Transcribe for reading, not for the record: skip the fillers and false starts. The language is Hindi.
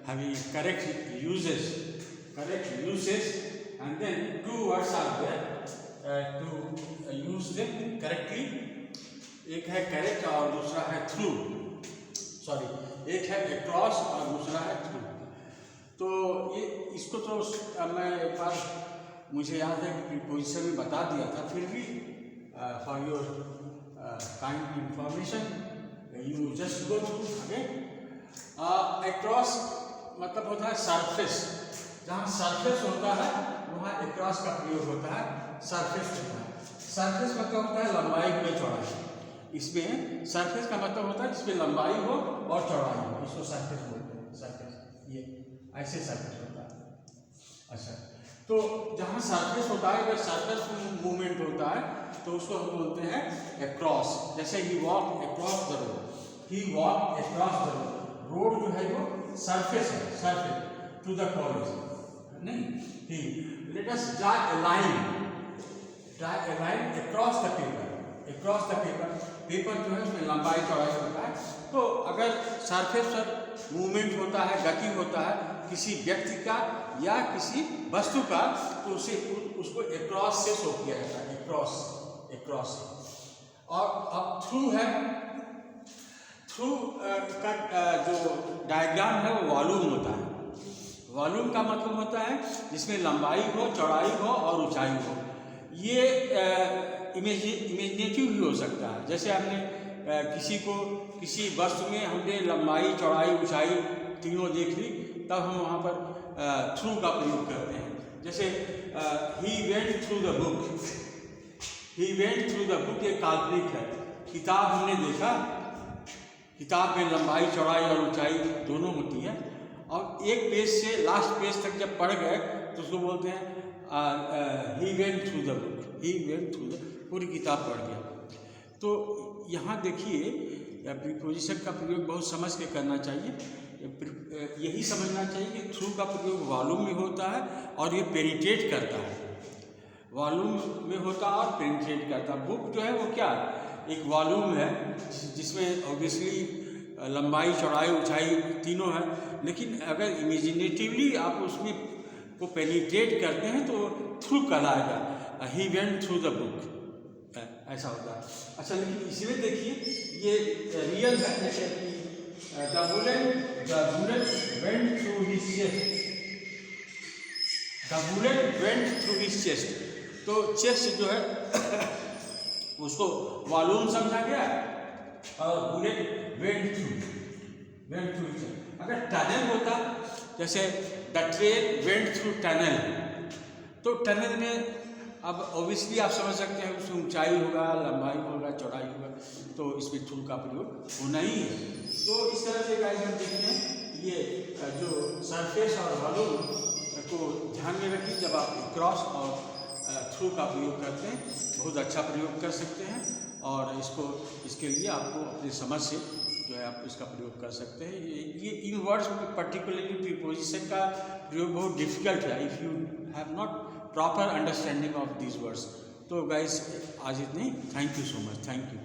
having correct uses, and then two words are there to use them correctly. एक है correct और दूसरा है through. सॉरी, एक है across और दूसरा है through. तो ये इसको तो मैं एक बार मुझे याद है कि प्रीपोजिशन में बता दिया था, फिर भी for your kind information you just go through again. Across मतलब होता है सरफेस. जहाँ सरफेस होता है वहाँ अक्रॉस का प्रयोग होता है. सरफेस होता है, सरफेस मतलब होता है लंबाई में चौड़ाई. इसमें सरफेस का मतलब होता है जिसमें लंबाई हो और चौड़ाई हो, इसको सरफेस बोलते हैं. सरफेस ये ऐसे सरफेस होता है. अच्छा, तो जहाँ सरफेस होता है, अगर सरफेस मूवमेंट होता है तो उसको हम बोलते हैं अक्रॉस. जैसे ही walk across the road, he walk across the road. Road जो है वो सरफेस है, सरफेस टू द कॉलेज. नहीं, he let us draw a line across the paper. Across the paper, paper जो है उसमें लंबाई चौड़ाई होता है. तो अगर सरफेस पर मूवमेंट होता है, गति होता है किसी व्यक्ति का या किसी वस्तु का, तो उसे उसको अक्रॉस से शो किया जाता है. अक्रॉस. और अब थ्रू है. थ्रू का जो डायग्राम है वो वॉल्यूम होता है. वॉल्यूम का मतलब होता है जिसमें लंबाई हो, चौड़ाई हो और ऊंचाई हो. ये इमेजिनेटिव भी हो सकता है. जैसे हमने किसी वस्तु में हमने लंबाई, चौड़ाई, ऊंचाई तीनों देख ली, तब हम वहाँ पर थ्रू का प्रयोग करते हैं. जैसे he went through the book. He went through the book एक काल्पनिक है. किताब हमने देखा, किताब में लंबाई, चौड़ाई और ऊंचाई दोनों होती है. और एक पेज से लास्ट पेज तक जब पढ़ गए तो उसको बोलते हैं he went through the book. He went through the, पूरी किताब पढ़ गया. तो यहाँ देखिए प्रीपोजिशन का प्रयोग बहुत समझ के करना चाहिए. यही समझना चाहिए कि थ्रू का प्रयोग वॉल्यूम में होता है और ये पेनिट्रेट करता है. वॉल्यूम में होता है और पेनिट्रेट करता है. बुक जो है वो क्या एक वॉल्यूम है जिसमें ऑब्वियसली लंबाई, चौड़ाई, ऊंचाई तीनों है. लेकिन अगर इमेजिनेटिवली आप उसमें को पेनिट्रेट करते हैं तो थ्रू कहलाएगा. He went through the book, ऐसा होता है. अच्छा, लेकिन इसमें देखिए ये रियल है. जैसे the bullet went through his chest. The bullet went through his chest. तो चेस्ट जो है उसको वॉल्यूम समझा गया और बुलेट वेंट थ्रू. अगर टनल होता, जैसे the train went through tunnel, तो टनल में अब ऑब्वियसली आप समझ सकते हैं उसमें ऊंचाई होगा, लंबाई होगा, चौड़ाई होगा, तो इसमें थ्रू का प्रयोग होना ही है. तो इस तरह से गाइस हम देखते हैं ये जो सरफेस और वॉल्यूम को ध्यान में रखिए. जब आप क्रॉस और थ्रू का प्रयोग करते हैं बहुत अच्छा प्रयोग कर सकते हैं. और इसके लिए आपको अपनी समझ से जो है आप इसका प्रयोग कर सकते हैं. ये इन वर्ड्स पर्टिकुलरली प्रीपोजिशन का प्रयोग बहुत डिफिकल्ट है if you have not proper understanding of these words. तो गाइस आज इतनी. Thank you so much. Thank you.